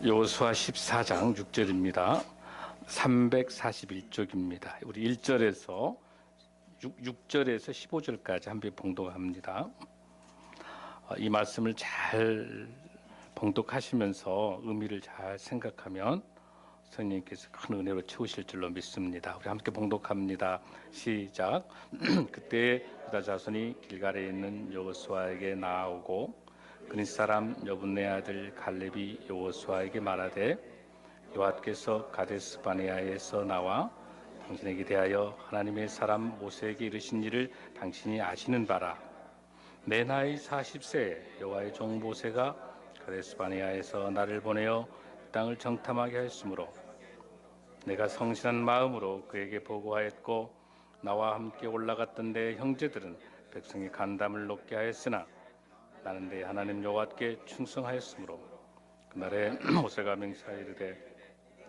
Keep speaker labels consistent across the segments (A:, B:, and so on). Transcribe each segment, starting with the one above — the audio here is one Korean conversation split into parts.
A: 여호수아 14장 6절입니다. 341쪽입니다. 우리 1절에서 6절에서 15절까지 함께 봉독합니다. 이 말씀을 잘 봉독하시면서 의미를 잘 생각하면 성령님께서 큰 은혜로 채우실 줄로 믿습니다. 우리 함께 봉독합니다. 시작. 그때 유다 자손이 길갈에 있는 여호수아에게 나아오고 그니스 사람 여분네 아들 갈렙이 여호수아에게 말하되 여호와께서 가데스 바네아에서 나와 당신에게 대하여 하나님의 사람 모세에게 이르신 일을 당신이 아시는 바라. 내 나이 40세에 여호와의 종 모세가 가데스 바네아에서 나를 보내어 땅을 정탐하게 하였으므로 내가 성실한 마음으로 그에게 보고하였고 나와 함께 올라갔던 내 형제들은 백성의 간담을 높게 하였으나 나는 내 하나님 여호와께 충성하였으므로 그날에 모세가 맹세하여 이르되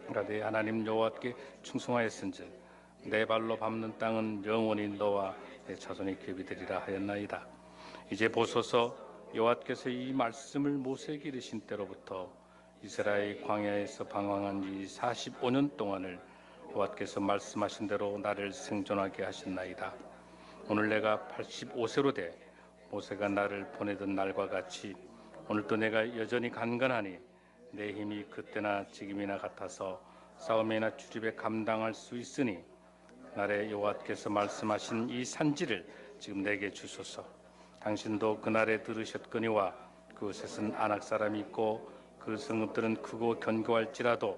A: 내가 내 하나님 여호와께 충성하였은즉 내 발로 밟는 땅은 영원히 너와 내 자손의 기업이 되리라 하였나이다. 이제 보소서 여호와께서 이 말씀을 모세에게 이르신 때로부터 이스라엘 광야에서 방황한 이 45년 동안을 여호와께서 말씀하신 대로 나를 생존하게 하셨나이다. 오늘 내가 85세로 돼 모세가 나를 보내던 날과 같이 오늘도 내가 여전히 간간하니 내 힘이 그때나 지금이나 같아서 싸움이나 출입에 감당할 수 있으니 그날에 여호와께서 말씀하신 이 산지를 지금 내게 주소서. 당신도 그날에 들으셨거니와 그곳에는 아낙 사람이 있고 그 성읍들은 크고 견고할지라도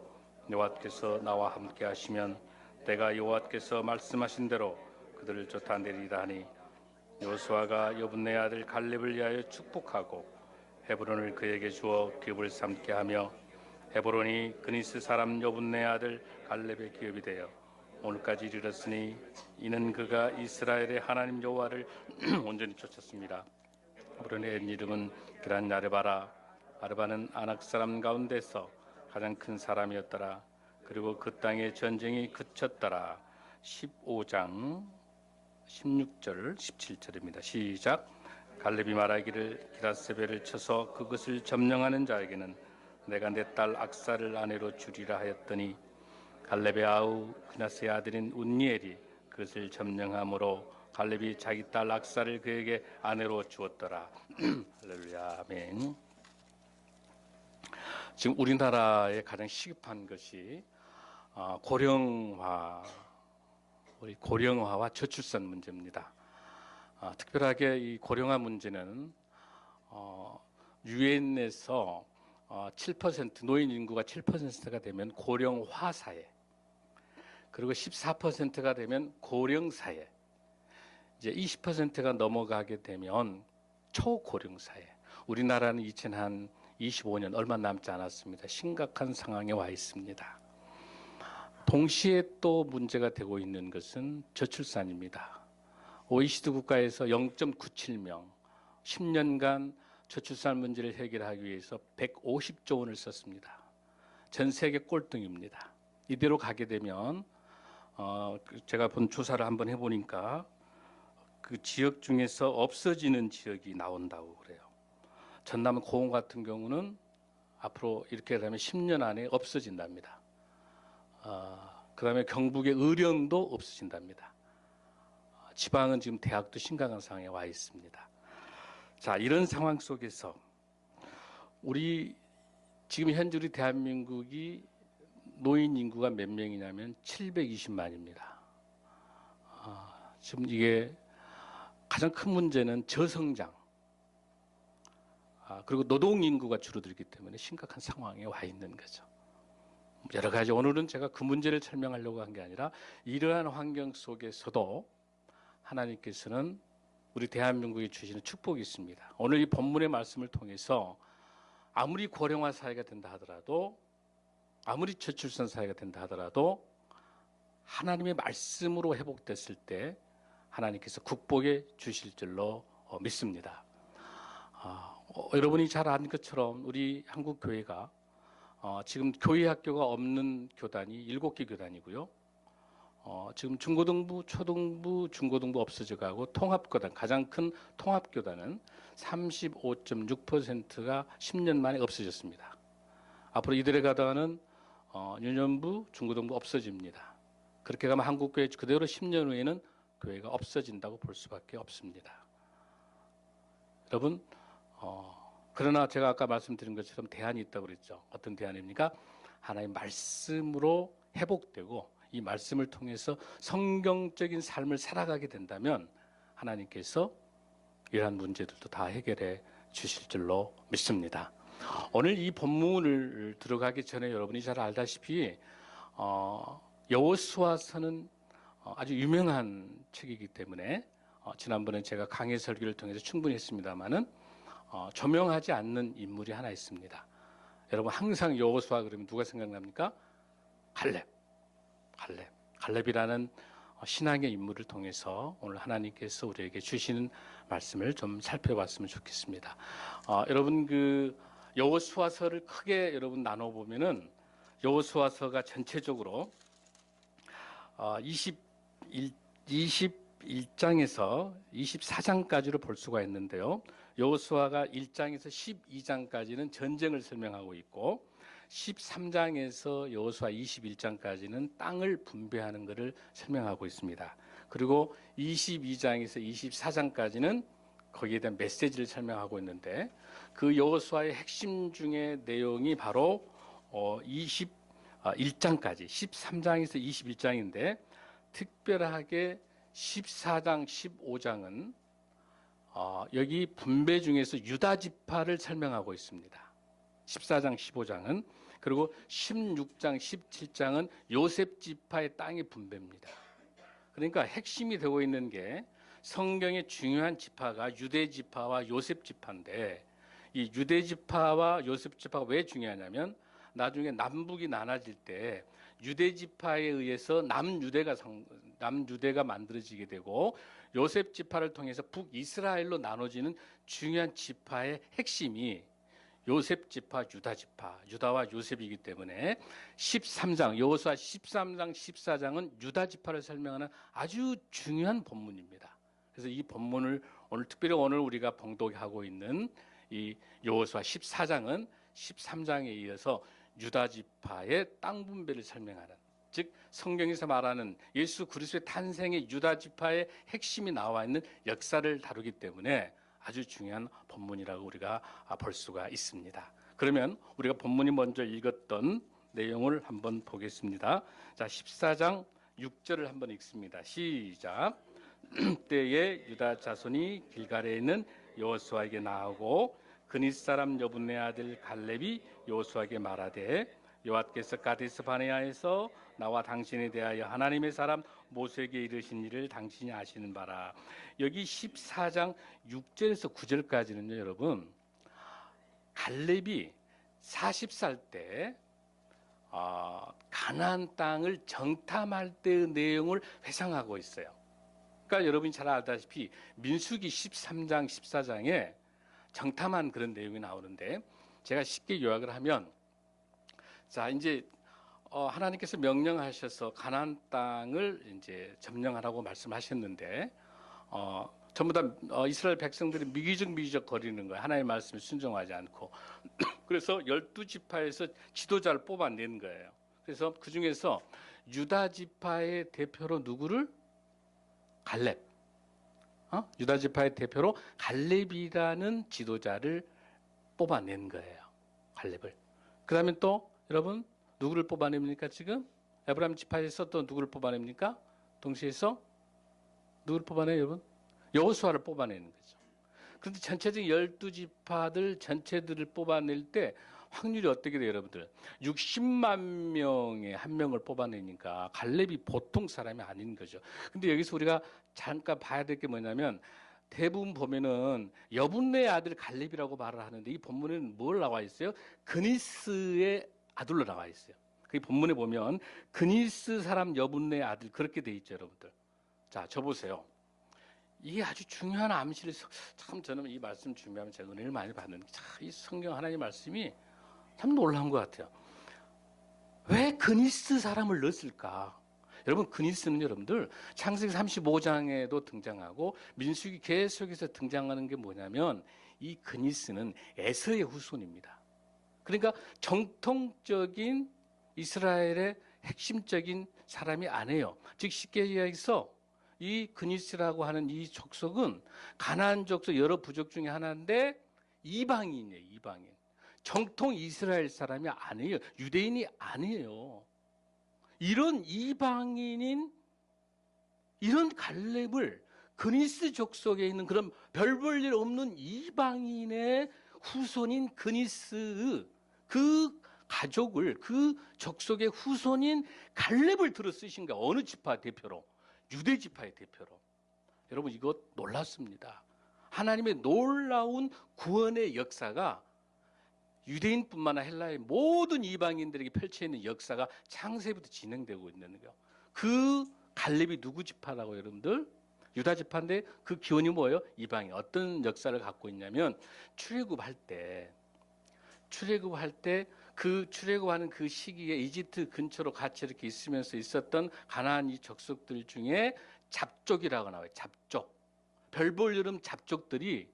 A: 여호와께서 나와 함께 하시면 내가 여호와께서 말씀하신 대로 그들을 쫓아내리라 하니 여호수아가 여분네 아들 갈렙을 위하여 축복하고 헤브론을 그에게 주어 기업을 삼게 하며 헤브론이 그니스 사람 여분네 아들 갈렙의 기업이 되어 오늘까지 이르렀으니 이는 그가 이스라엘의 하나님 여호와를 온전히 쫓았습니다. 헤브론의 옛 이름은 기란 야르바라. 아르바는 아낙 사람 가운데서 가장 큰 사람이었더라. 그리고 그 땅의 전쟁이 그쳤더라. 15장 16절 17절입니다. 시작. 갈렙이 말하기를 기라세벨을 쳐서 그것을 점령하는 자에게는 내가 내 딸 악사를 아내로 주리라 하였더니 갈렙의 아우 그나스의 아들인 운니엘이 그것을 점령함으로 갈렙이 자기 딸 악사를 그에게 아내로 주었더라. 할렐루야. 아멘. 지금 우리나라에 가장 시급한 것이 고령화와 저출산 문제입니다. 특별하게 이 고령화 문제는 유엔에서 7% 노인 인구가 7%가 되면 고령화 사회, 그리고 14%가 되면 고령 사회, 이제 20%가 넘어가게 되면 초고령 사회. 우리나라는 2025년 얼마 남지 않았습니다. 심각한 상황에 와 있습니다. 동시에 또 문제가 되고 있는 것은 저출산입니다. OECD 국가에서 0.97명, 10년간 저출산 문제를 해결하기 위해서 150조 원을 썼습니다. 전 세계 꼴등입니다. 이대로 가게 되면 제가 본 조사를 한번 해보니까 그 지역 중에서 없어지는 지역이 나온다고 그래요. 전남 고흥 같은 경우는 앞으로 이렇게 되면 10년 안에 없어진답니다. 그 다음에 경북의 의령도 없어진답니다. 지방은 지금 대학도 심각한 상황에 와 있습니다. 자, 이런 상황 속에서 지금 현재 우리 대한민국이 노인 인구가 몇 명이냐면 720만입니다. 지금 이게 가장 큰 문제는 저성장, 그리고 노동 인구가 줄어들기 때문에 심각한 상황에 와 있는 거죠. 여러 가지 오늘은 제가 그 문제를 설명하려고 한 게 아니라 이러한 환경 속에서도 하나님께서는 우리 대한민국에 주시는 축복이 있습니다. 오늘 이 본문의 말씀을 통해서 아무리 고령화 사회가 된다 하더라도, 아무리 저출산 사회가 된다 하더라도 하나님의 말씀으로 회복됐을 때 하나님께서 극복해 주실 줄로 믿습니다. 여러분이 잘 아는 것처럼 우리 한국 교회가 지금 교회 학교가 없는 교단이 7개 교단이고요. 지금 중고등부, 초등부, 중고등부 없어져 가고 통합교단, 가장 큰 통합교단은 35.6%가 10년 만에 없어졌습니다. 앞으로 이대로 가다가는 유년부, 중고등부 없어집니다. 그렇게 가면 한국교회 그대로 10년 후에는 교회가 없어진다고 볼 수밖에 없습니다. 여러분, 그러나 제가 아까 말씀드린 것처럼 대안이 있다고 그랬죠. 어떤 대안입니까? 하나의 말씀으로 회복되고 이 말씀을 통해서 성경적인 삶을 살아가게 된다면 하나님께서 이러한 문제들도 다 해결해 주실 줄로 믿습니다. 오늘 이 본문을 들어가기 전에 여러분이 잘 알다시피 여호수아서는 아주 유명한 책이기 때문에 지난번에 제가 강해 설교를 통해서 충분히 했습니다마는 조명하지 않는 인물이 하나 있습니다. 여러분 항상 여호수아 그러면 누가 생각납니까? 갈렙이라는 신앙의 인물을 통해서 오늘 하나님께서 우리에게 주시는 말씀을 좀 살펴봤으면 좋겠습니다. 여러분 그 여호수아서를 크게 여러분 나눠 보면은 여호수아서가 전체적으로 21장에서 24장까지로 볼 수가 있는데요. 여호수아가 1장에서 12장까지는 전쟁을 설명하고 있고 13장에서 여호수아 21장까지는 땅을 분배하는 것을 설명하고 있습니다. 그리고 22장에서 24장까지는 거기에 대한 메시지를 설명하고 있는데 그 여호수아의 핵심 중에 내용이 바로 21장까지 13장에서 21장인데 특별하게 14장, 15장은 여기 분배 중에서 유다 지파를 설명하고 있습니다. 14장, 15장은 그리고 16장, 17장은 요셉 지파의 땅의 분배입니다. 그러니까 핵심이 되고 있는 게 성경의 중요한 지파가 유대 지파와 요셉 지파인데 이 유대 지파와 요셉 지파가 왜 중요하냐면 나중에 남북이 나눠질 때 유대 지파에 의해서 남유대가 만들어지게 되고 요셉 지파를 통해서 북이스라엘로 나눠지는 중요한 지파의 핵심이 요셉 지파, 유다 지파, 유다와 요셉이기 때문에 13장, 여호수아 13장, 14장은 유다 지파를 설명하는 아주 중요한 본문입니다. 그래서 이 본문을 특별히 오늘 우리가 봉독하고 있는 이 여호수아 14장은 13장에 이어서 유다 지파의 땅 분배를 설명하는, 즉 성경에서 말하는 예수 그리스도의 탄생의 유다 지파의 핵심이 나와 있는 역사를 다루기 때문에 아주 중요한 본문이라고 우리가 볼 수가 있습니다. 그러면 우리가 본문이 먼저 읽었던 내용을 한번 보겠습니다. 자, 14장 6절을 한번 읽습니다. 시작. 때에 유다 자손이 길갈에 있는 여호수아에게 나아오고 그닛 사람 여분네 아들 갈렙이 여호수아에게 말하되 여호와께서 가데스 바네아에서 나와 당신에 대하여 하나님의 사람 모세에게 이르신 일을 당신이 아시는 바라. 여기 14장 6절에서 9절까지는요, 여러분, 갈렙이 40살 때 가나안 땅을 정탐할 때의 내용을 회상하고 있어요. 그러니까 여러분이 잘 알다시피 민수기 13장, 14장에 정탐한 그런 내용이 나오는데 제가 쉽게 요약을 하면 자, 이제 하나님께서 명령하셔서 가나안 땅을 이제 점령하라고 말씀하셨는데 전부 다 이스라엘 백성들이 미기적 거리는 거예요. 하나님의 말씀에 순종하지 않고. 그래서 12지파에서 지도자를 뽑아낸 거예요. 그래서 그 중에서 유다 지파의 대표로 누구를? 갈렙. 유다 지파의 대표로 갈렙이라는 지도자를 뽑아낸 거예요. 갈렙을. 그다음에 또 여러분 누구를 뽑아냅니까? 지금 에브라임 지파에서 또 누구를 뽑아냅니까? 동시에서 누구를 뽑아내요, 여러분? 여호수아를 뽑아내는 거죠. 그런데 전체적인 12지파들 전체들을 뽑아낼 때 확률이 어떻게 돼요, 여러분들? 60만 명에 한 명을 뽑아내니까 갈렙이 보통 사람이 아닌 거죠. 근데 여기서 우리가 잠깐 봐야 될 게 뭐냐면 대부분 보면은 여분네 아들 갈렙이라고 말을 하는데 이 본문에는 뭘 나와 있어요? 그니스의 아들로 나와 있어요. 그 본문에 보면 그니스 사람 여분네 아들 그렇게 돼 있죠, 여러분들. 자, 저 보세요. 이게 아주 중요한 암시를 참 저는 이 말씀 준비하면 제가 은혜를 많이 받는 이 성경 하나님의 말씀이 참 놀라운 것 같아요. 왜 그니스 사람을 넣었을까? 여러분, 그니스는 여러분들 창세기 35장에도 등장하고 민수기 계속해서 등장하는 게 뭐냐면 이 그니스는 에서의 후손입니다. 그러니까 정통적인 이스라엘의 핵심적인 사람이 아니에요. 즉 쉽게 이야기해서 이 그니스라고 하는 이 족속은 가나안 족속 여러 부족 중에 하나인데 이방인이에요. 이방인. 정통 이스라엘 사람이 아니에요. 유대인이 아니에요. 이런 이방인인 이런 갈렙을 그니스 족속에 있는 그런 별 볼 일 없는 이방인의 후손인 그니스 그 가족을 그 족속의 후손인 갈렙을 들어 쓰신 거예요. 어느 지파 대표로? 유대 지파의 대표로. 여러분 이거 놀랍습니다. 하나님의 놀라운 구원의 역사가 유대인뿐만 아니라 헬라의 모든 이방인들에게 펼쳐 있는 역사가 창세부터 진행되고 있는 거예요. 그 갈렙이 누구 지파라고 여러분들? 유다 지파인데 그 기원이 뭐예요? 이방인. 어떤 역사를 갖고 있냐면 출애굽할 때 그 출애굽하는 그 시기에 이집트 근처로 같이 이렇게 있으면서 있었던 가나안 이 족속들 중에 잡족이라고 나와요. 잡족. 별 볼 일 없는 잡족들이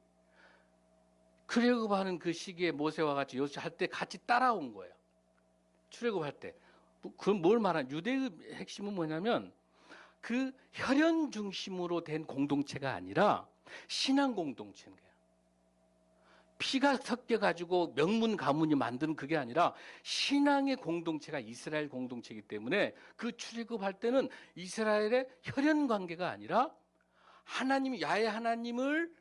A: 출애굽하는 그 시기에 모세와 같이 요새 할 때 같이 따라온 거예요. 출애굽할 때. 그럼 뭘 말하는? 유대의 핵심은 뭐냐면 그 혈연 중심으로 된 공동체가 아니라 신앙 공동체인 거예요. 피가 섞여가지고 명문 가문이 만드는 그게 아니라 신앙의 공동체가 이스라엘 공동체이기 때문에 그 출애굽할 때는 이스라엘의 혈연 관계가 아니라 하나님, 야훼 하나님을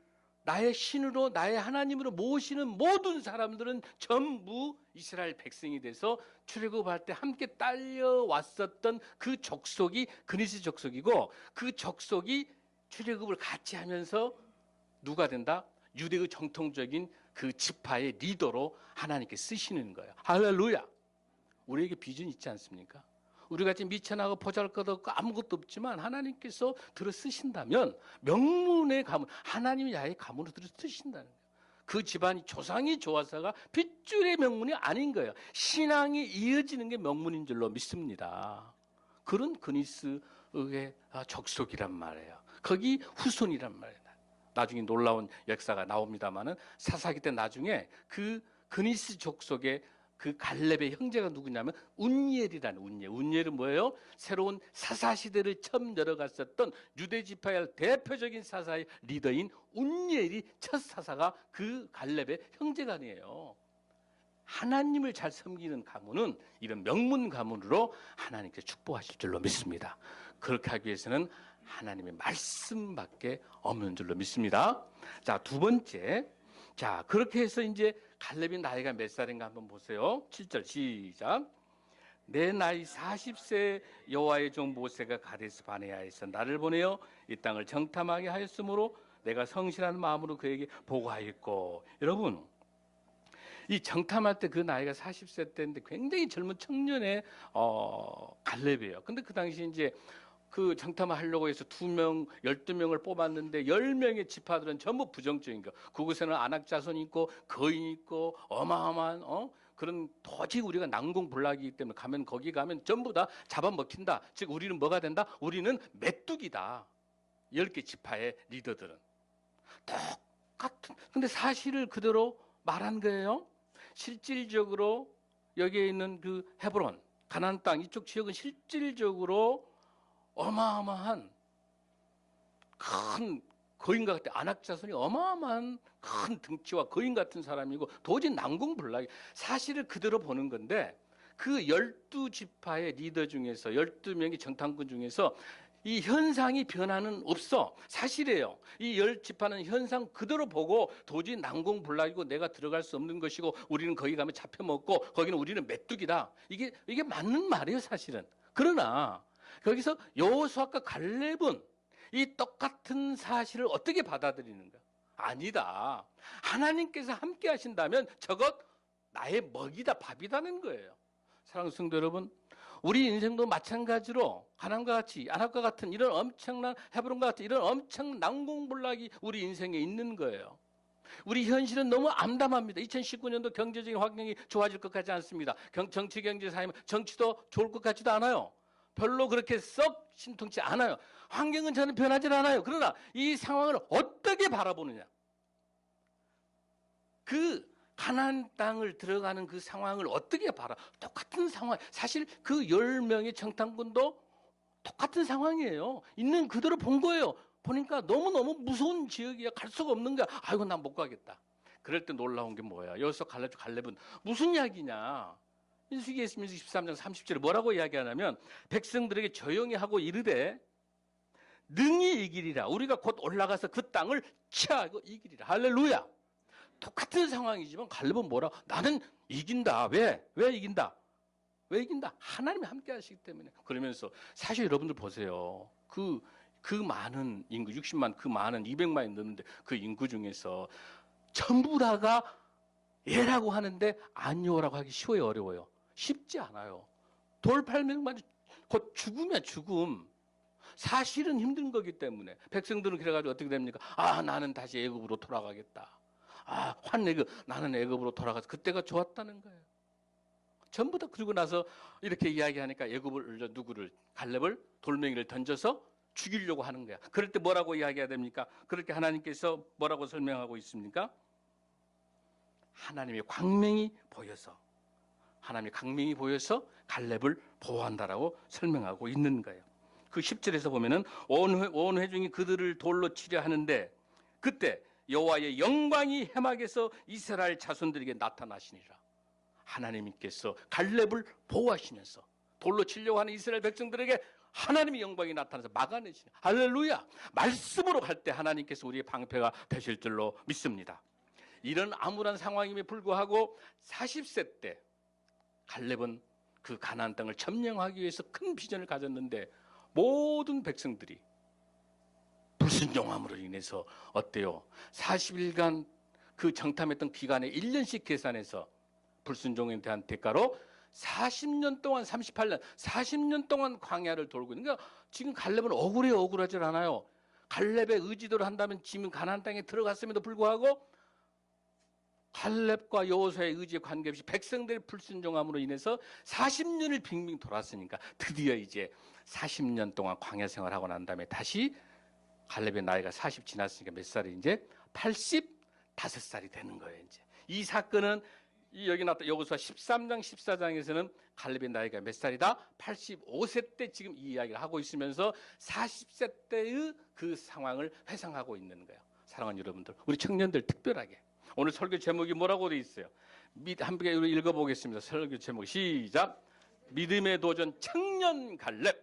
A: 나의 신으로 나의 하나님으로 모시는 모든 사람들은 전부 이스라엘 백성이 돼서 출애굽할 때 함께 딸려왔었던 그 족속이 그니스 족속이고 그 족속이 출애굽을 같이 하면서 누가 된다? 유대의 정통적인 그 지파의 리더로 하나님께 쓰시는 거예요. 할렐루야. 우리에게 비전이 있지 않습니까? 우리같이 미천하고 보잘것없고 아무것도 없지만 하나님께서 들어 쓰신다면 명문의 가문, 하나님이 야의 가문으로 들어 쓰신다는 거예요. 그 집안이 조상이 좋아서가 핏줄의 명문이 아닌 거예요. 신앙이 이어지는 게 명문인 줄로 믿습니다. 그런 그니스의 족속이란 말이에요. 거기 후손이란 말이에요. 나중에 놀라운 역사가 나옵니다만은 사사기 때 나중에 그 그니스 족속의 그 갈렙의 형제가 누구냐면 운니엘이라는 운니엘. 운니엘은 뭐예요? 새로운 사사 시대를 처음 열어갔었던 유대 지파의 대표적인 사사의 리더인 운니엘이 첫 사사가 그 갈렙의 형제간이에요. 하나님을 잘 섬기는 가문은 이런 명문 가문으로 하나님께 축복하실 줄로 믿습니다. 그렇게 하기 위해서는 하나님의 말씀밖에 없는 줄로 믿습니다. 자, 두 번째. 자, 그렇게 해서 이제 갈렙이 나이가 몇 살인가 한번 보세요. 7절 시작. 내 나이 40세 여호와의 종 모세가 가데스 바네아에서 나를 보내어 이 땅을 정탐하게 하였으므로 내가 성실한 마음으로 그에게 보고하였고. 여러분, 이 정탐할 때 그 나이가 40세 때인데 굉장히 젊은 청년의 갈렙이에요. 근데 그 당시 이제 그 정탐을 하려고 해서 2명, 12명을 뽑았는데 10명의 지파들은 전부 부정적인 거. 그곳에는 안악 자손이 있고 거인이 있고 어마어마한 그런 도저히 우리가 난공불락이기 때문에 가면 거기 가면 전부 다 잡아먹힌다. 즉 우리는 뭐가 된다? 우리는 메뚜기다. 10개 지파의 리더들은. 똑같은. 근데 사실을 그대로 말한 거예요. 실질적으로 여기에 있는 그 헤브론, 가나안 땅 이쪽 지역은 실질적으로 어마어마한 큰 거인과 같은 안악 자손이 어마어마한 큰 등치와 거인 같은 사람이고 도저히 난공불락이 사실을 그대로 보는 건데 그 12지파의 리더 중에서 12명의 정탐꾼 중에서 이 현상이 변화는 없어. 사실이에요. 이 10지파는 현상 그대로 보고 도저히 난공불락이고 내가 들어갈 수 없는 것이고 우리는 거기 가면 잡혀먹고 거기는 우리는 메뚜기다. 이게 맞는 말이에요, 사실은. 그러나 거기서 여호수아과 갈렙은 이 똑같은 사실을 어떻게 받아들이는가? 아니다. 하나님께서 함께 하신다면 저것 나의 먹이다, 밥이다는 거예요. 사랑하는 성도 여러분, 우리 인생도 마찬가지로 가나안과 같이 안악과 같은 이런 엄청난 헤브론과 같은 이런 엄청난 난공불락이 우리 인생에 있는 거예요. 우리 현실은 너무 암담합니다. 2019년도 경제적인 환경이 좋아질 것 같지 않습니다. 정치, 경제, 사회, 정치도 좋을 것 같지도 않아요. 별로 그렇게 썩 신통치 않아요. 환경은 저는 변하지 않아요. 그러나 이 상황을 어떻게 바라보느냐. 그 가나안 땅을 들어가는 그 상황을 어떻게 똑같은 상황. 사실 그 10명의 정탐꾼도 똑같은 상황이에요. 있는 그대로 본 거예요. 보니까 너무너무 무서운 지역이야. 갈 수가 없는 거야. 아이고 난 못 가겠다. 그럴 때 놀라운 게 뭐야. 여기서 갈렙은 무슨 이야기냐. 민수기 13장 30절에 뭐라고 이야기하냐면 백성들에게 조용히 하고 이르되 능히 이기리라. 우리가 곧 올라가서 그 땅을 취하고 이기리라. 할렐루야. 똑같은 상황이지만 갈렙은 뭐라? 나는 이긴다. 왜 이긴다? 왜 이긴다? 하나님이 함께 하시기 때문에. 그러면서 사실 여러분들 보세요. 그 많은 인구 60만 그 많은 200만이 넘는데 그 인구 중에서 전부 다가 예라고 하는데 아니오라고 하기 쉬워요, 어려워요? 쉽지 않아요. 돌 800만 곧 죽음이야, 죽음. 사실은 힘든 거기 때문에 백성들은 그래가지고 어떻게 됩니까? 아, 나는 다시 애굽으로 돌아가겠다. 아, 나는 애굽으로 돌아가서 그때가 좋았다는 거예요. 전부 다 그러고 나서 이렇게 이야기하니까 애굽을 누구를 갈렙을 돌멩이를 던져서 죽이려고 하는 거야. 그럴 때 뭐라고 이야기해야 됩니까? 그렇게 하나님께서 뭐라고 설명하고 있습니까? 하나님의 광명이 보여서 갈렙을 보호한다라고 설명하고 있는 거예요. 그 10절에서 보면은 온 회중이 그들을 돌로 치려 하는데 그때 여호와의 영광이 해막에서 이스라엘 자손들에게 나타나시니라. 하나님께서 갈렙을 보호하시면서 돌로 치려고 하는 이스라엘 백성들에게 하나님의 영광이 나타나서 막아내시네. 할렐루야. 말씀으로 갈 때 하나님께서 우리의 방패가 되실 줄로 믿습니다. 이런 암울한 상황임에 불구하고 40세 때 갈렙은 그 가나안 땅을 점령하기 위해서 큰 비전을 가졌는데 모든 백성들이 불순종함으로 인해서 어때요? 40일간 그 정탐했던 기간에 1년씩 계산해서 불순종에 대한 대가로 40년 동안 38년 40년 동안 광야를 돌고 있는 그러니까 지금 갈렙은 억울하지 않아요. 갈렙의 의지대로 한다면 지금 가나안 땅에 들어갔음에도 불구하고 갈렙과 여호수아의 의지에 관계없이 백성들의 불순종함으로 인해서 40년을 빙빙 돌았으니까 드디어 이제 40년 동안 광야 생활하고 난 다음에 다시 갈렙의 나이가 40 지났으니까 몇 살이 이제 85살이 되는 거예요. 이제 이 사건은 여기 나왔다 여호수아 13장 14장에서는 갈렙의 나이가 몇 살이다? 85세 때 지금 이 이야기를 하고 있으면서 40세 때의 그 상황을 회상하고 있는 거예요. 사랑하는 여러분들, 우리 청년들 특별하게 오늘 설교 제목이 뭐라고 되어 있어요? 함께 읽어보겠습니다. 설교 제목 시작. 믿음의 도전 청년 갈렙.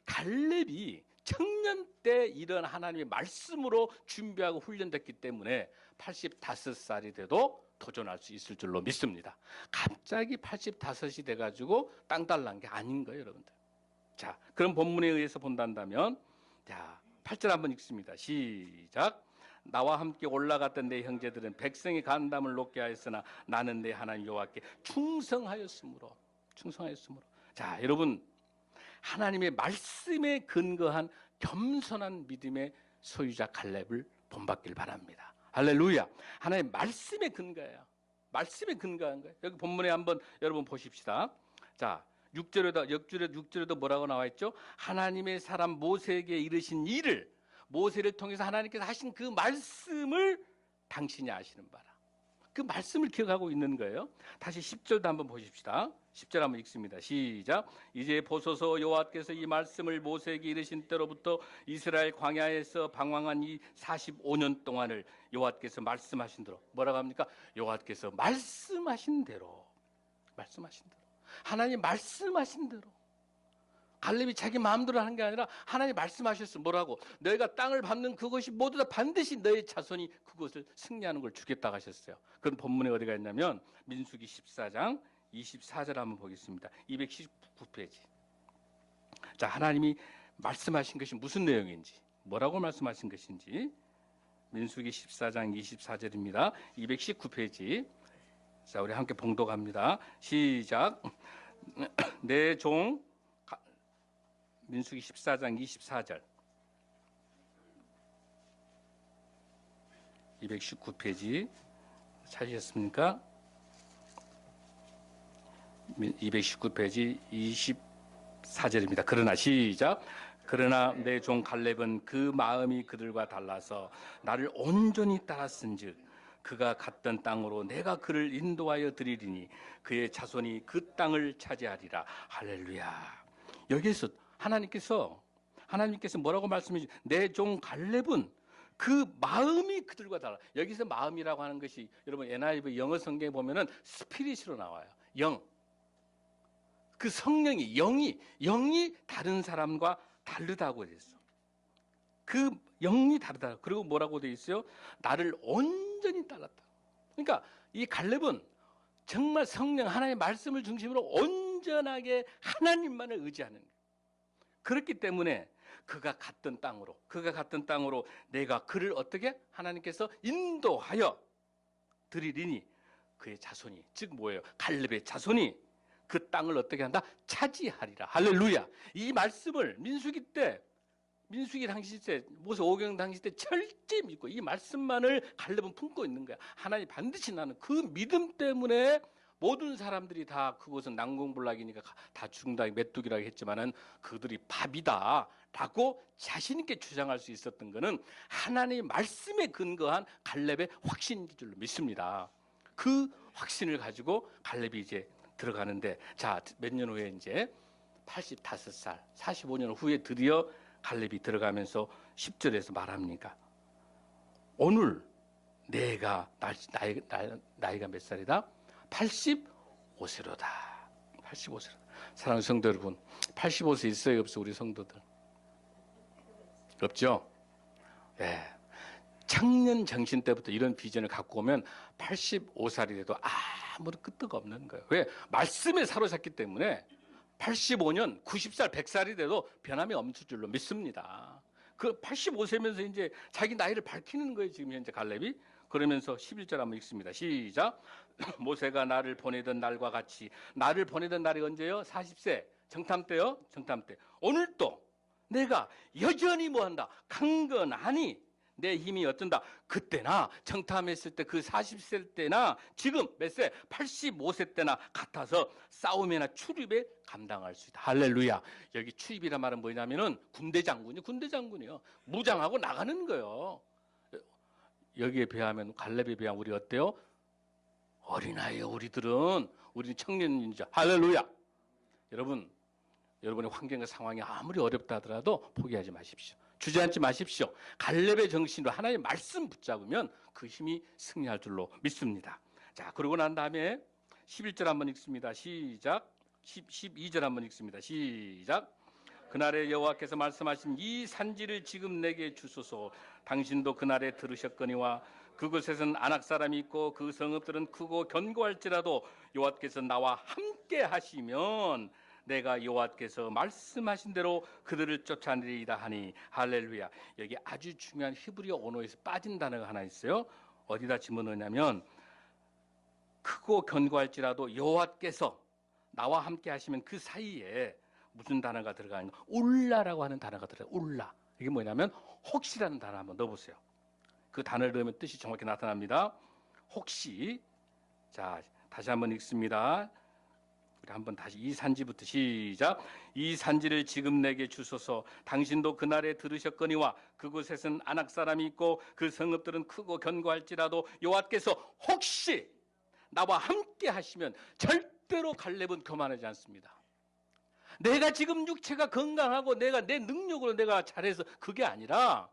A: 갈렙이 청년 때 이런 하나님의 말씀으로 준비하고 훈련됐기 때문에 85살이 돼도 도전할 수 있을 줄로 믿습니다. 갑자기 85이 돼가지고 땅 달란 게 아닌 거예요, 여러분들. 자, 그럼 본문에 의해서 본다면, 자, 8절 한번 읽습니다. 시작. 나와 함께 올라갔던 내 형제들은 백성의 간담을 높게 하였으나 나는 내 하나님 여호와께 충성하였으므로. 자, 여러분, 하나님의 말씀에 근거한 겸손한 믿음의 소유자 갈렙을 본받길 바랍니다. 할렐루야. 하나님의 말씀에 근거해요. 말씀에 근거한 거예요. 여기 본문에 한번 여러분 보십시다. 자, 6절에도 뭐라고 나와 있죠? 하나님의 사람 모세에게 이르신 일을 모세를 통해서 하나님께서 하신 그 말씀을 당신이 아시는 바라. 그 말씀을 기억하고 있는 거예요. 다시 10절도 한번 보십시다. 10절 한번 읽습니다. 시작. 이제 보소서 여호와께서 이 말씀을 모세에게 이르신 때로부터 이스라엘 광야에서 방황한 이 45년 동안을 여호와께서 말씀하신 대로 뭐라고 합니까? 여호와께서 말씀하신 대로 하나님 말씀하신 대로 갈렙이 자기 마음대로 하는 게 아니라 하나님 말씀하셨어. 뭐라고? 너희가 땅을 밟는 그것이 모두 다 반드시 너희 자손이 그것을 승리하는 걸 주겠다고 하셨어요. 그건 본문에 어디가 있냐면 민수기 14장 24절 한번 보겠습니다. 219페이지. 자, 하나님이 말씀하신 것이 무슨 내용인지, 뭐라고 말씀하신 것인지 민수기 14장 24절입니다. 219페이지. 자, 우리 함께 봉독합니다. 시작. 내 종 민수기 14장 24절. 219페이지 찾으셨습니까? 219페이지 24절입니다. 그러나 시작. 그러나 내 종 갈렙은 그 마음이 그들과 달라서 나를 온전히 따랐은즉 그가 갔던 땅으로 내가 그를 인도하여 드리리니 그의 자손이 그 땅을 차지하리라. 할렐루야. 여기서 하나님께서 뭐라고 말씀해 주세요? 내 종 갈렙은 그 마음이 그들과 달라. 여기서 마음이라고 하는 것이 여러분 NIV 영어 성경에 보면은 스피릿으로 나와요. 영. 그 성령이 영이 다른 사람과 다르다고 했어. 그 영이 다르다. 그리고 뭐라고 돼 있어요? 나를 온전히 따랐다. 그러니까 이 갈렙은 정말 성령 하나님의 말씀을 중심으로 온전하게 하나님만을 의지하는 거예요. 그렇기 때문에 그가 갔던 땅으로 내가 그를 어떻게 하나님께서 인도하여 드리리니 그의 자손이 즉 뭐예요? 갈렙의 자손이 그 땅을 어떻게 한다? 차지하리라. 할렐루야. 이 말씀을 민수기 당시 때 모세 오경 당시 때 철저히 믿고 이 말씀만을 갈렙은 품고 있는 거야. 하나님 반드시 나는 그 믿음 때문에 모든 사람들이 다 그것은 난공불락이니까 다 죽는다 메뚜기라고 했지만은 그들이 밥이다라고 자신 있게 주장할 수 있었던 것은 하나님의 말씀에 근거한 갈렙의 확신인 줄로 믿습니다. 그 확신을 가지고 갈렙이 이제 들어가는데 자, 몇 년 후에 이제 85살, 45년 후에 드디어 갈렙이 들어가면서 10절에서 말합니까? 오늘 내가 나이가 몇 살이다? 85세로다. 85세로다. 사랑하는 성도 여러분, 85세 있어요, 없어 우리 성도들? 없죠? 예. 네. 청년 정신 때부터 이런 비전을 갖고 오면 85살이 돼도 아무런 끄떡 없는 거예요. 왜? 말씀에 사로잡기 때문에 85년, 90살, 100살이 돼도 변함이 없을 줄로 믿습니다. 그 85세면서 이제 자기 나이를 밝히는 거예요, 지금 현재 갈렙이. 그러면서 11절 한번 읽습니다. 시작. 모세가 나를 보내던 날과 같이, 나를 보내던 날이 언제요? 40세. 정탐 때요? 정탐 때. 오늘 또 내가 여전히 뭐한다? 강건하니 내 힘이 어쩐다. 그때나 정탐했을 때 그 40세 때나 지금 몇 세? 85세 때나 같아서 싸움이나 출입에 감당할 수 있다. 할렐루야. 여기 출입이란 말은 뭐냐면은 군대 장군이요. 무장하고 나가는 거예요. 여기에 비하면 갈렙에 비하면 우리 어때요? 어린아이예요. 우리는 청년이죠. 할렐루야. 여러분의 환경과 상황이 아무리 어렵다 하더라도 포기하지 마십시오. 주저앉지 마십시오. 갈렙의 정신으로 하나님의 말씀 붙잡으면 그 힘이 승리할 줄로 믿습니다. 자, 그러고 난 다음에 11절 한번 읽습니다. 시작. 12절 한번 읽습니다. 시작. 그날에 여호와께서 말씀하신 이 산지를 지금 내게 주소서. 당신도 그날에 들으셨거니와 그곳에는 아낙 사람이 있고 그 성읍들은 크고 견고할지라도 여호와께서 나와 함께 하시면 내가 여호와께서 말씀하신 대로 그들을 쫓아내리라 하니. 할렐루야. 여기 아주 중요한 히브리어 언어에서 빠진 단어가 하나 있어요. 어디다 집어넣냐면 크고 견고할지라도 여호와께서 나와 함께 하시면 그 사이에 무슨 단어가 들어가는가? 울라라고 하는 단어가 들어가요. 울라. 이게 뭐냐면 혹시라는 단어 한번 넣어보세요. 그 단어를 넣으면 뜻이 정확히 나타납니다. 혹시. 자, 다시 한번 읽습니다. 우리 한번 다시 이 산지부터 시작. 이 산지를 지금 내게 주소서. 당신도 그날에 들으셨거니와 그곳에는 아낙 사람이 있고 그 성읍들은 크고 견고할지라도 여호와께서 혹시 나와 함께 하시면 절대로 갈렙은 교만하지 않습니다. 내가 지금 육체가 건강하고 내가 내 능력으로 내가 잘해서 그게 아니라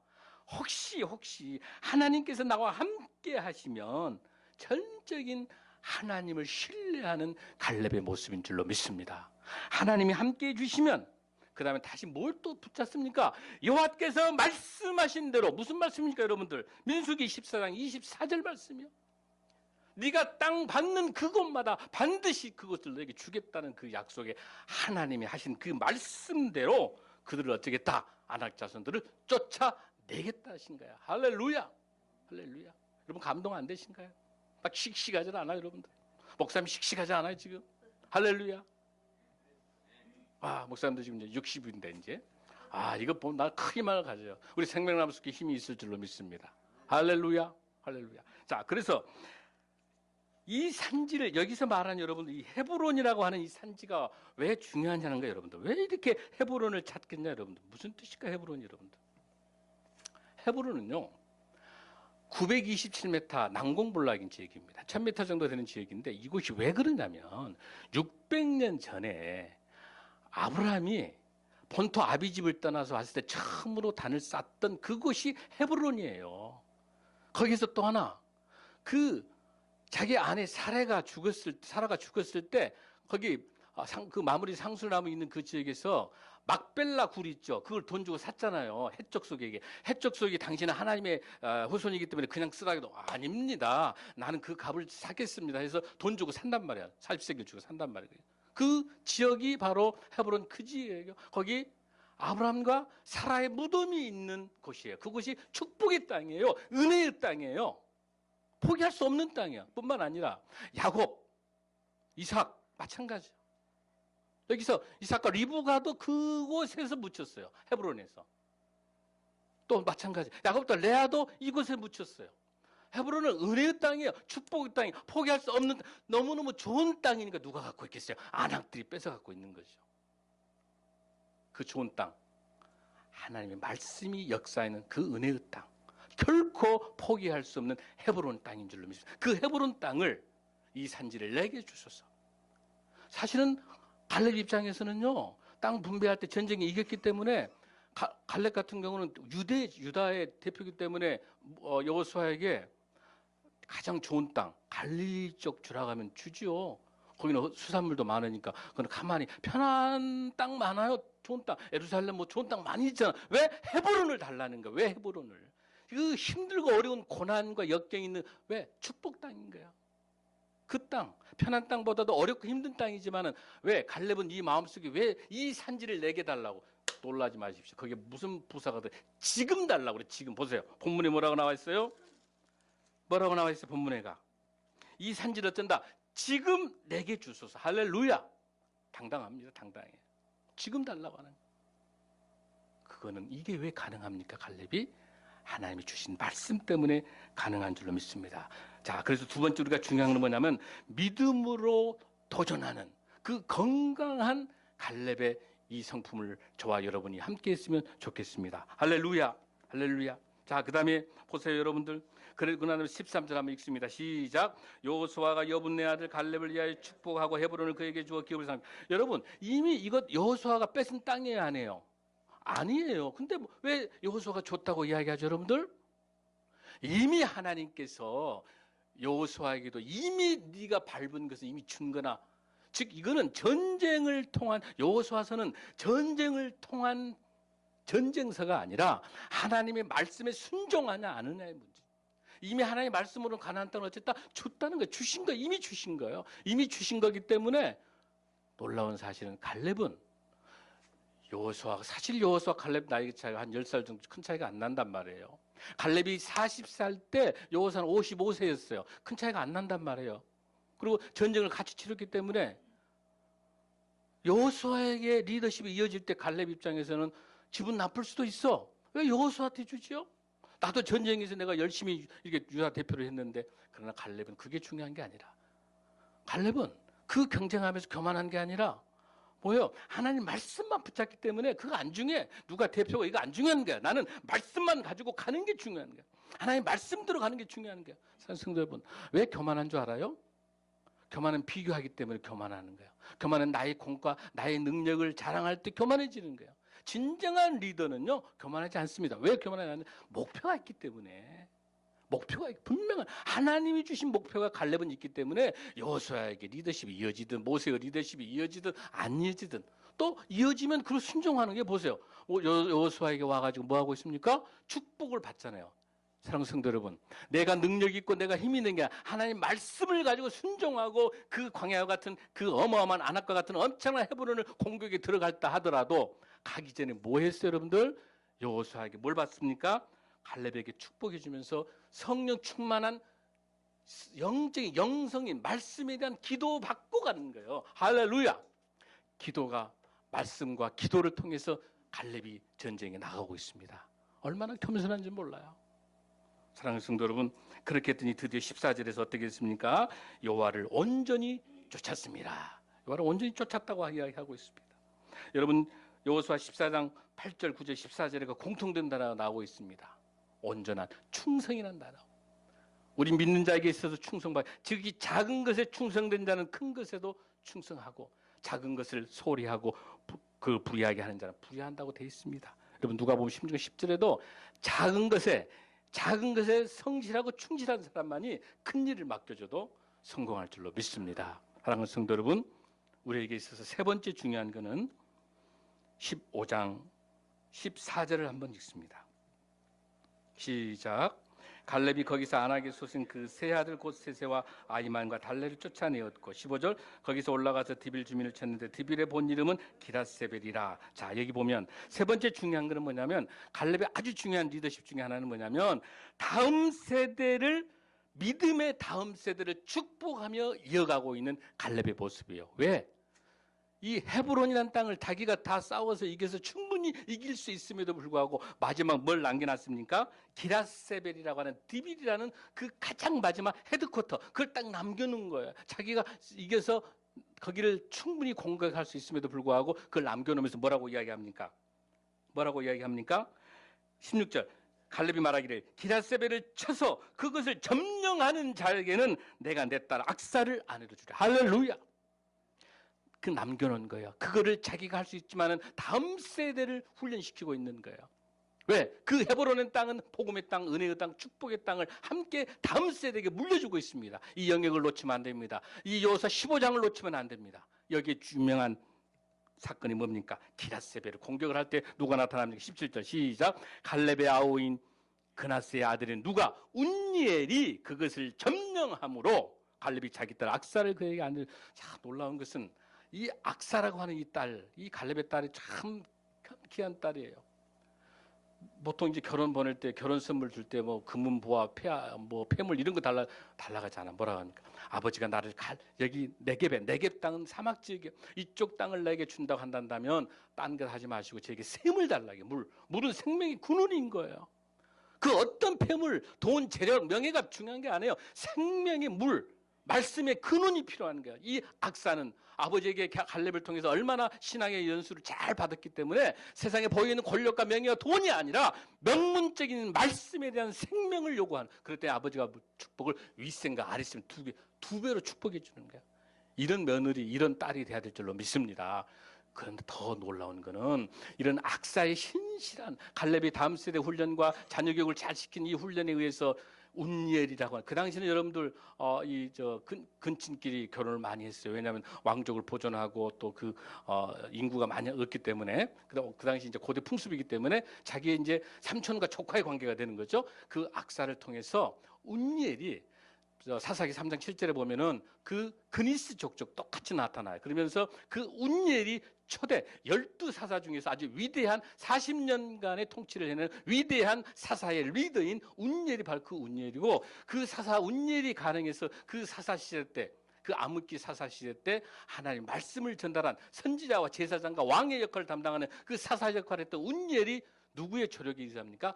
A: 혹시 하나님께서 나와 함께 하시면 전적인 하나님을 신뢰하는 갈렙의 모습인 줄로 믿습니다. 하나님이 함께해 주시면 그 다음에 다시 뭘 또 붙잡습니까? 여호와께서 말씀하신 대로. 무슨 말씀입니까 여러분들? 민수기 14장 24절 말씀이요. 네가 땅 받는 그곳마다 반드시 그것을 너에게 주겠다는 그 약속에 하나님이 하신 그 말씀대로 그들을 어쩌겠다? 아낙 자손들을 쫓아내겠다 하신 거야. 할렐루야. 할렐루야. 여러분 감동 안 되신가요? 막 씩씩하지 않아요, 여러분들? 목사님 씩씩하지 않아요, 지금? 할렐루야. 목사님도 지금 이제 60인데 이제. 이거 보면 나 큰 희망을 가져요. 우리 생명나무숲에 힘이 있을 줄로 믿습니다. 할렐루야. 할렐루야. 자, 그래서 이 산지를 여기서 말하는 여러분들 이 헤브론이라고 하는 이 산지가 왜 중요하냐는 거예요, 여러분들. 왜 이렇게 헤브론을 찾겠냐, 여러분들. 무슨 뜻일까, 헤브론이, 여러분들. 헤브론은요, 927m 난공불락인 지역입니다. 1000m 정도 되는 지역인데 이곳이 왜 그러냐면 600년 전에 아브라함이 본토 아비집을 떠나서 왔을 때 처음으로 단을 쌓던 그곳이 헤브론이에요. 거기서 또 하나 자기 아내 사라가 죽었을 때 거기 그 마무리 상술나무 있는 그 지역에서 막벨라 굴 있죠. 그걸 돈 주고 샀잖아요. 해적속에게. 해적속이 당신은 하나님의 후손이기 때문에 그냥 쓰라기도 아닙니다. 나는 그 값을 사겠습니다. 해서 돈 주고 산단 말이야. 40세기를 주고 산단 말이에요. 그 지역이 바로 헤브론 그 지역이에요. 거기 아브라함과 사라의 무덤이 있는 곳이에요. 그곳이 축복의 땅이에요. 은혜의 땅이에요. 포기할 수 없는 땅이야. 뿐만 아니라 야곱, 이삭 마찬가지죠. 여기서 이삭과 리브가도 그곳에서 묻혔어요. 헤브론에서. 또 마찬가지. 야곱도 레아도 이곳에 묻혔어요. 헤브론은 은혜의 땅이에요. 축복의 땅이에요. 포기할 수 없는 너무너무 좋은 땅이니까 누가 갖고 있겠어요? 아낙들이 뺏어 갖고 있는 거죠. 그 좋은 땅. 하나님의 말씀이 역사하는 그 은혜의 땅. 결코 포기할 수 없는 헤브론 땅인 줄로 믿습니다. 그 헤브론 땅을 이 산지를 내게 주셔서. 사실은 갈렙 입장에서는요, 땅 분배할 때 전쟁에 이겼기 때문에 갈렙 같은 경우는 유다의 대표이기 때문에 여호수아에게 가장 좋은 땅 갈릴리 쪽 주라고 하면 주지요. 거기는 수산물도 많으니까 그건 가만히 편한 땅 많아요. 좋은 땅 예루살렘 뭐 좋은 땅 많이 있잖아. 왜 헤브론을 달라는 거야? 왜 헤브론을? 그 힘들고 어려운 고난과 역경이 있는 왜 축복 땅인 거야. 그 땅, 편한 땅보다도 어렵고 힘든 땅이지만은 왜 갈렙은 이 마음속에 왜 이 산지를 내게 달라고 놀라지 마십시오. 그게 무슨 부사가 돼? 지금 달라고 그래. 지금 보세요. 본문에 뭐라고 나와 있어요? 뭐라고 나와 있어요? 본문에가 이 산지를 어쩐다. 지금 내게 주소서. 할렐루야. 당당합니다. 당당해. 지금 달라고 하는. 그거는 이게 왜 가능합니까? 갈렙이 하나님이 주신 말씀 때문에 가능한 줄로 믿습니다. 자, 그래서 두 번째 우리가 중요한 건 뭐냐면 믿음으로 도전하는 그 건강한 갈렙의 이 성품을 저와 여러분이 함께 했으면 좋겠습니다. 할렐루야. 할렐루야. 자, 그 다음에 보세요, 여러분들. 그러고 나면 13절 한번 읽습니다. 시작. 여호수아가 여분네 아들 갈렙을 위하여 축복하고 헤브론을 그에게 주어 기업을 상. 여러분, 이미 이것 여호수아가 뺏은 땅이에요, 아니에요? 아니에요. 근데 왜 여호수아가 줬다고 이야기하죠, 여러분들? 이미 하나님께서 여호수아에게도 이미 네가 밟은 것은 이미 준 거나, 즉 이거는 전쟁을 통한, 여호수아서는 전쟁을 통한 전쟁서가 아니라 하나님의 말씀에 순종하냐 안 하냐의 문제. 이미 하나님의 말씀으로 가나안 땅을 어쨌다 줬다는 거예요. 주신 거 이미 주신 거예요. 이미 주신 거기 때문에 놀라운 사실은 갈렙은 여호수아, 사실 여호수아 갈렙 나이 차이가 한 10살 정도 큰 차이가 안 난단 말이에요. 갈렙이 40살 때 여호수아는 55세였어요. 큰 차이가 안 난단 말이에요. 그리고 전쟁을 같이 치렀기 때문에 여호수아에게 리더십이 이어질 때 갈렙 입장에서는 기분 나쁠 수도 있어. 왜 여호수아한테 주지요? 나도 전쟁에서 내가 열심히 이렇게 유다 대표를 했는데, 그러나 갈렙은 그게 중요한 게 아니라, 갈렙은 그 경쟁하면서 교만한 게 아니라 뭐예요? 하나님 말씀만 붙잡기 때문에 그거 안 중요해. 누가 대표가 이거 안 중요한 거야. 나는 말씀만 가지고 가는 게 중요한 거야. 하나님 말씀대로 가는 게 중요한 거야. 성도 여러분, 왜 교만한 줄 알아요? 교만은 비교하기 때문에 교만하는 거예요. 교만은 나의 공과 나의 능력을 자랑할 때 교만해지는 거예요. 진정한 리더는요, 교만하지 않습니다. 왜 교만하지 않냐? 목표가 있기 때문에. 목표가 분명한 하나님이 주신 목표가 갈렙은 있기 때문에 여호수아에게 리더십이 이어지든 모세의 리더십이 이어지든 안 이어지든 또 이어지면 그걸 순종하는 게 보세요. 여호수아에게 와가지고 뭐 하고 있습니까? 축복을 받잖아요. 사랑하는 성도 여러분, 내가 능력 있고 내가 힘이 있는 게 아니라 하나님 말씀을 가지고 순종하고 그 광야와 같은 그 어마어마한 아낙과 같은 엄청난 헤브론을 공격에 들어갔다 하더라도 가기 전에 뭐 했어요, 여러분들? 여호수아에게 뭘 받습니까? 갈렙에게 축복해 주면서 성령 충만한 영적인 영성인 말씀에 대한 기도 받고 가는 거예요. 할렐루야. 기도가 말씀과 기도를 통해서 갈렙이 전쟁에 나가고 있습니다. 얼마나 겸손한지 몰라요. 사랑하는 성도 여러분, 그렇게 했더니 드디어 14절에서 어떻게 했습니까? 여호와를 온전히 쫓았습니다. 여호와를 온전히 쫓았다고 이야기하고 있습니다. 여러분, 여호수아 14장 8절, 9절, 14절에 그 공통된 단어가 나오고 있습니다. 온전한 충성이라는 단어. 우리 믿는 자에게 있어서 충성받, 즉 이 작은 것에 충성된 자는 큰 것에도 충성하고, 작은 것을 소홀히 하고 그 불의하게 하는 자는 불의한다고 되어 있습니다. 여러분, 누가복음 16장 10절에도 작은 것에 성실하고 충실한 사람만이 큰 일을 맡겨줘도 성공할 줄로 믿습니다. 사랑하는 성도 여러분, 우리에게 있어서 세 번째 중요한 것은 15장 14절을 한번 읽습니다. 시작. 갈렙이 거기서 안악의 소생 그 세 아들 곧 세세와 아히만과 달레를 쫓아내었고, 15절, 거기서 올라가서 디빌 주민을 쳤는데 디빌의 본 이름은 기라세벨이라. 자, 여기 보면 세 번째 중요한 것은 뭐냐면, 갈렙의 아주 중요한 리더십 중에 하나는 뭐냐면, 다음 세대를, 믿음의 다음 세대를 축복하며 이어가고 있는 갈렙의 모습이에요. 왜? 이 헤브론이라는 땅을 자기가 다 싸워서 이겨서 충분히 이길 수 있음에도 불구하고 마지막 뭘 남겨놨습니까? 기라세벨이라고 하는 디빌이라는 그 가장 마지막 헤드쿼터, 그걸 딱 남겨놓은 거예요. 자기가 이겨서 거기를 충분히 공격할 수 있음에도 불구하고 그걸 남겨놓으면서 뭐라고 이야기합니까? 16절, 갈렙이 말하기를 기라세벨을 쳐서 그것을 점령하는 자에게는 내가 내 딸 악사를 아내로 주라. 할렐루야. 그 남겨놓은 거예요. 그거를 자기가 할 수 있지만은 다음 세대를 훈련시키고 있는 거예요. 왜? 그 헤브론의 땅은 복음의 땅, 은혜의 땅, 축복의 땅을 함께 다음 세대에게 물려주고 있습니다. 이 영역을 놓치면 안 됩니다. 이 여호수아 15장을 놓치면 안 됩니다. 여기에 유명한 사건이 뭡니까? 기라세벨을 공격을 할 때 누가 나타납니까? 17절 시작. 갈렙의 아우인 그나스의 아들인 누가? 운니엘이 그것을 점령함으로 갈렙이 자기 딸 악사를 그에게 안을. 자, 놀라운 것은 이 악사라고 하는 이 딸, 이 갈렙의 딸이 참 귀한 딸이에요. 보통 이제 결혼 보낼 때, 결혼 선물 줄 때 뭐 금은 보화, 폐물 이런 거 달라가잖아. 뭐라 하니까 아버지가 나를 여기 네겝 땅은 사막 지역에 이쪽 땅을 내게 준다고 한다면 딴 것 하지 마시고 저에게 샘을 달라게. 물은 생명의 근원인 거예요. 그 어떤 폐물, 돈, 재력, 명예가 중요한 게 아니에요. 생명의 물, 말씀의 근원이 필요한 거야. 이 악사는 아버지에게 갈렙을 통해서 얼마나 신앙의 연수를 잘 받았기 때문에 세상에 보이는 권력과 명예와 돈이 아니라 명문적인 말씀에 대한 생명을 요구하는. 그럴 때 아버지가 축복을 윗셈과 아랫셈 두 배로 축복해 주는 거야. 이런 며느리, 이런 딸이 돼야 될 줄로 믿습니다. 그런데 더 놀라운 거는 이런 악사의 신실한 갈렙의 다음 세대 훈련과 자녀 교육을 잘 시킨 이 훈련에 의해서 운니엘이라고 하는, 그 당시는 여러분들 근친끼리 결혼을 많이 했어요. 왜냐하면 왕족을 보존하고 또 인구가 많이 없기 때문에, 그 당시 이제 고대 풍습이기 때문에 자기의 이제 삼촌과 조카의 관계가 되는 거죠. 그 악사를 통해서 운니엘이 사사기 3장 7절에 보면은 그 그니스 족족 똑같이 나타나요. 그러면서 그 운니엘이 초대 12사사 중에서 아주 위대한 40년간의 통치를 해낸 위대한 사사의 리더인 운니엘이 바로 그 운니엘이고, 그 사사 운니엘이 가능해서 그 사사 시대 때, 그 암흑기 사사 시대 때 하나님 말씀을 전달한 선지자와 제사장과 왕의 역할을 담당하는 그 사사 역할을 했던 운니엘이 누구의 조력이 있습니까?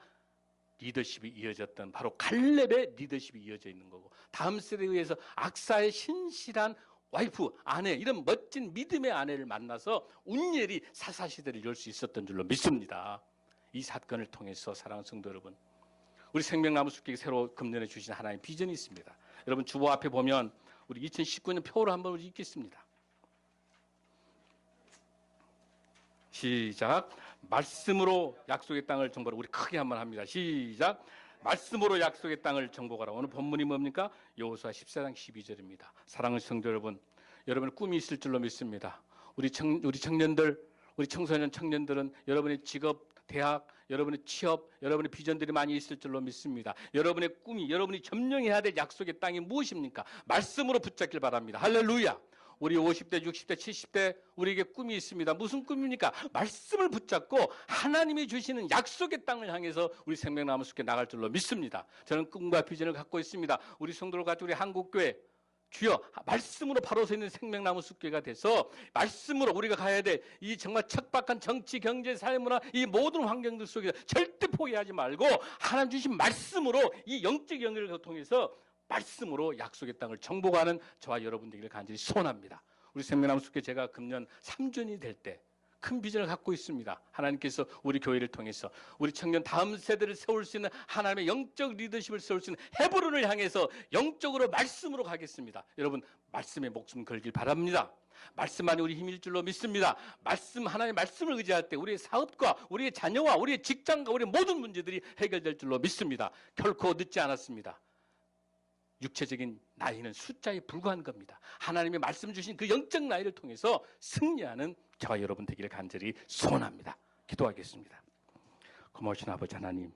A: 리더십이 이어졌던 바로 갈렙의 리더십이 이어져 있는 거고, 다음 세대에 의해서 악사의 신실한 와이프, 아내, 이런 멋진 믿음의 아내를 만나서 운니엘이 사사시대를 열 수 있었던 줄로 믿습니다. 이 사건을 통해서 사랑하는 성도 여러분, 우리 생명나무 숲길에 새로 금년에 주신 하나님의 비전이 있습니다. 여러분 주보 앞에 보면 우리 2019년 표를 한번 우리 읽겠습니다. 시작. 말씀으로 약속의 땅을 정복하라. 우리 크게 한번 합니다. 시작. 말씀으로 약속의 땅을 정복하라. 오늘 본문이 뭡니까? 여호수아 14장 12절입니다. 사랑하는 성도 여러분, 여러분의 꿈이 있을 줄로 믿습니다. 우리 청년들, 우리 청소년 청년들은 여러분의 직업, 대학, 여러분의 취업, 여러분의 비전들이 많이 있을 줄로 믿습니다. 여러분의 꿈이, 여러분이 점령해야 될 약속의 땅이 무엇입니까? 말씀으로 붙잡길 바랍니다. 할렐루야. 우리 50대, 60대, 70대 우리에게 꿈이 있습니다. 무슨 꿈입니까? 말씀을 붙잡고 하나님이 주시는 약속의 땅을 향해서 우리 생명나무 숲에 나갈 줄로 믿습니다. 저는 꿈과 비전을 갖고 있습니다. 우리 성도를 가지고 우리 한국교회 주여, 말씀으로 바로 서 있는 생명나무 숲교회가 돼서 말씀으로 우리가 가야 돼. 이 정말 척박한 정치, 경제, 사회문화 이 모든 환경들 속에서 절대 포기하지 말고 하나님 주신 말씀으로 이 영적 연결을 통해서 말씀으로 약속의 땅을 정복하는 저와 여러분들에게 간절히 소원합니다. 우리 생명나무 숲교회 제가 금년 3주년이 될 때 큰 비전을 갖고 있습니다. 하나님께서 우리 교회를 통해서 우리 청년 다음 세대를 세울 수 있는 하나님의 영적 리더십을 세울 수 있는 헤브론을 향해서 영적으로 말씀으로 가겠습니다. 여러분 말씀에 목숨 걸길 바랍니다. 말씀만이 우리 힘일 줄로 믿습니다. 말씀, 하나님의 말씀을 의지할 때 우리의 사업과 우리의 자녀와 우리의 직장과 우리의 모든 문제들이 해결될 줄로 믿습니다. 결코 늦지 않았습니다. 육체적인 나이는 숫자에 불과한 겁니다. 하나님의 말씀 주신 그 영적 나이를 통해서 승리하는 저와 여러분 되기를 간절히 소원합니다. 기도하겠습니다. 고마우신 아버지 하나님,